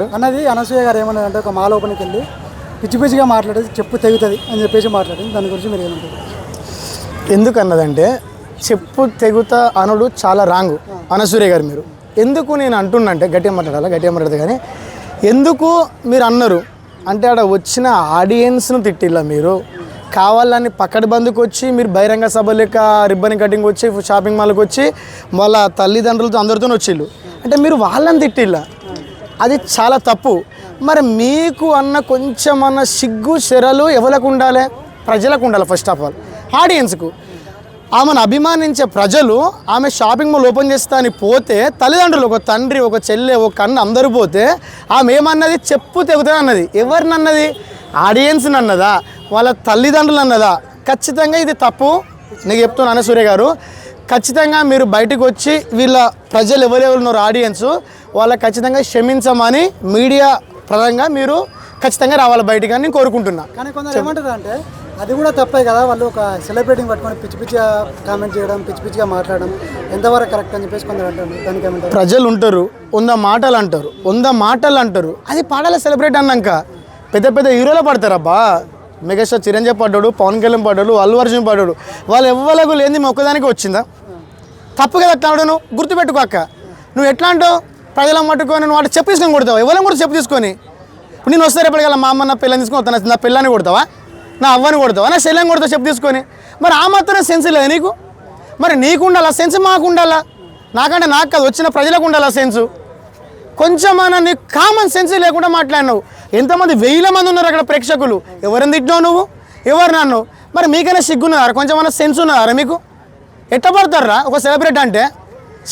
అన్నది అనసూయ గారు ఏమన్నదంటే ఒక మాల ఓపెన్కి వెళ్ళి పిచ్చి పిచ్చిగా మాట్లాడేది చెప్పు తెగుతుంది అని చెప్పేసి మాట్లాడింది. దాని గురించి మీరు ఏమంటారు? ఎందుకు అన్నదంటే చెప్పు తెగుత అనుడు చాలా రాంగు అనసూయ గారు. మీరు ఎందుకు నేను అంటున్నంటే గట్టిగా మాట్లాడదు కానీ ఎందుకు మీరు అన్నారు అంటే ఆడ వచ్చిన ఆడియన్స్ను తిట్టిల్లా మీరు కావాలని పక్కడి బందుకు వచ్చి మీరు బహిరంగ సభ లెక్క రిబ్బన్ కటింగ్ వచ్చి షాపింగ్ మాల్కి వచ్చి వాళ్ళ తల్లిదండ్రులతో అందరితో వచ్చిళ్ళు అంటే మీరు వాళ్ళని తిట్టిల్లా, అది చాలా తప్పు. మరి మీకు అన్న కొంచెం అన్న సిగ్గు శరలు ఎవరికి ఉండాలి? ప్రజలకు ఉండాలి. ఫస్ట్ ఆఫ్ ఆల్ ఆడియన్స్కు. ఆమెను అభిమానించే ప్రజలు ఆమె షాపింగ్ మాల్ ఓపెన్ చేస్తా అని పోతే తల్లిదండ్రులు ఒక తండ్రి ఒక చెల్లె ఒక అన్న అందరూ పోతే ఆమె ఏమన్నది? చెప్పు తెగుతుంది అన్నది. ఎవరిని అన్నది? ఆడియన్స్ని అన్నదా? వాళ్ళ తల్లిదండ్రులు అన్నదా? ఖచ్చితంగా ఇది తప్పు. నీకు చెప్తున్నాను అనసూయ గారు, ఖచ్చితంగా మీరు బయటకు వచ్చి వీళ్ళ ప్రజలు ఎవరెవరు ఉన్నారు ఆడియన్స్ వాళ్ళకి ఖచ్చితంగా క్షమించమని మీడియా పరంగా మీరు ఖచ్చితంగా రావాలి బయటకు అని నేను కోరుకుంటున్నా. కానీ కొందరు ఏమంటారు అంటే అది కూడా తప్పే కదా, వాళ్ళు ఒక సెలబ్రిటీని పట్టుకొని పిచ్చి పిచ్చిగా కామెంట్ చేయడం పిచ్చి పిచ్చిగా మాట్లాడడం ఎంతవరకు కరెక్ట్ అని చెప్పేసి కొందరు అంటారు. దానికి ఏమంటారు? ప్రజలు ఉంటారు 100 మాటలు అంటారు. అది పాడాలి సెలబ్రిటీ అన్నాక పెద్ద పెద్ద హీరోలు పడతారు. అబ్బా మెగాస్టార్ చిరంజీవి పడ్డాడు, పవన్ కళ్యాణ్ పడ్డాడు, అల్లు అర్జున్ పడ్డాడు. వాళ్ళు ఎవ్వలకు లేని మొక్కదానికి వచ్చిందా? తప్పు కదా అట్లా నువ్వు గుర్తుపెట్టుకో అక్క. నువ్వు ఎట్లా అంటావు? ప్రజలను పట్టుకొని నువ్వు అటు చెప్పు తీసుకొని కొడతావు. ఎవరైనా కూడా చెప్పు తీసుకొని ఇప్పుడు నేను వస్తే రేపటికల్లా మా అమ్మ నా పిల్లని తీసుకొని వస్తాను, నా పిల్లని కొడతావా? నా అవ్వని కొడతావా? నా చెల్లెని కొడతావు చెప్పు తీసుకొని. మరి ఆ మాత్రం సెన్స్ లేదా నీకు? మరి నీకు ఉండాలా సెన్స్, మాకు ఉండాలా? నాకంటే నాకు కాదు వచ్చిన ప్రజలకు ఉండాలా సెన్సు. కొంచెమన్నా నీకు కామన్ సెన్స్ లేకుండా మాట్లాడినావు. ఎంతమంది 1000 మంది ఉన్నారు అక్కడ ప్రేక్షకులు. ఎవరిని తిట్టినావు నువ్వు? ఎవరు నన్ను? మరి మీకైనా సిగ్గున్నారా? కొంచెమన్నా సెన్స్ ఉన్నారా మీకు? ఎట్ట పడతారా ఒక సెలబ్రిటీ అంటే?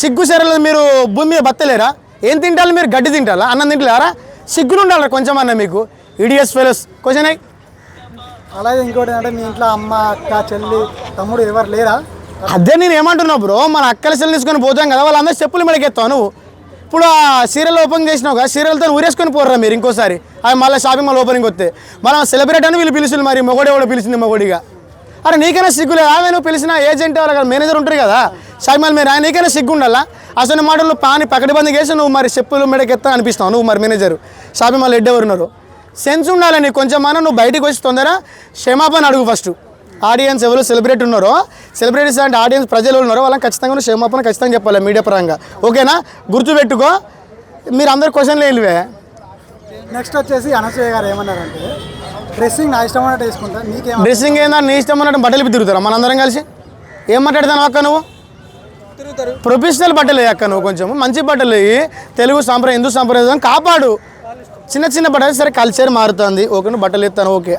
సిగ్గు సరలేదు. మీరు భూమి మీద బతలేరా? ఏం తింటారు మీరు? గడ్డి తింటారా? అన్నం తింటలేరా? సిగ్గులు ఉండాలి కొంచెమన్నా మీకు. ఈడియస్ ఫెలోస్ క్వశ్చన్ అయ్యి. అలాగే ఇంకోటి అంటే మీ ఇంట్లో అమ్మ అక్క చెల్లి తమ్ముడు ఎవరు లేరా? అదే నేను ఏమంటున్నావు బ్రో, మన అక్కల చెల్లి తీసుకొని పోతాం కదా, వాళ్ళందరూ చెప్పులు మెడకెత్తావు నువ్వు. ఇప్పుడు ఆ సీరియల్ ఓపెన్ చేసినావు కదా, సీరియల్తో ఊరేసుకొని పోర్రా మీరు ఇంకోసారి. అది మళ్ళీ షాపింగ్ మాల్ ఓపెనింగ్ వస్తే మనం సెలబ్రిటీ అని వీళ్ళు పిలిచింది. మరి మొగోడెవడో పిలిచింది మొగోడిగా. అరే నీకైనా సిగ్గులేదు? ఆమె నువ్వు పిలిచిన ఏజెంట్ వాళ్ళ మేనేజర్ ఉంటారు కదా షాపింగ్ మాల్ మీరు, నీకైనా సిగ్గు ఉండాలా? అసలు మాటలు పాని పక్కడి బంది చేసి నువ్వు మరి చెప్పులు మెడకెత్తా అనిపిస్తావు నువ్వు. మరి మేనేజర్ షాపింగ్ మాల్ ఎవరు ఉన్నారు? సెన్స్ ఉండాలి నీకు కొంచెమన్నా. నువ్వు బయటకు వచ్చి తొందర క్షమాపణ అడుగు ఫస్ట్. ఆడియన్స్ ఎవరు సెలబ్రిటీ ఉన్నారో, సెలబ్రిటీస్ అంటే ఆడియన్స్ ప్రజలు ఉన్నారో వాళ్ళని ఖచ్చితంగా నువ్వు క్షమాపణ ఖచ్చితంగా చెప్పాలి మీడియా పరంగా. ఓకేనా? గుర్తుపెట్టుకో. మీరు అందరు క్వశ్చన్లు వెళ్ళివే. నెక్స్ట్ వచ్చేసి అనసూయ గారు ఏమన్నారంటే డ్రెస్సింగ్ నా ఇష్టం అన్నట్టు వేసుకుంటా, నీకేం డ్రెస్సింగ్ ఏందా నీ ఇష్టం అన్నట్టు బట్టలు తిరుగుతారా మనందరం కలిసి? ఏం మాట్లాడతాను అక్క నువ్వు? ప్రొఫెషనల్ బట్టలు అక్క నువ్వు, కొంచెం మంచి బట్టలు తెలుగు సాంప్రదాయం హిందూ సాంప్రదాయం కాపాడు. చిన్న చిన్న బట్టలు సరే కల్చర్ మారుతుంది. ఓకే నువ్వు బట్టలు ఎత్తాను ఓకే,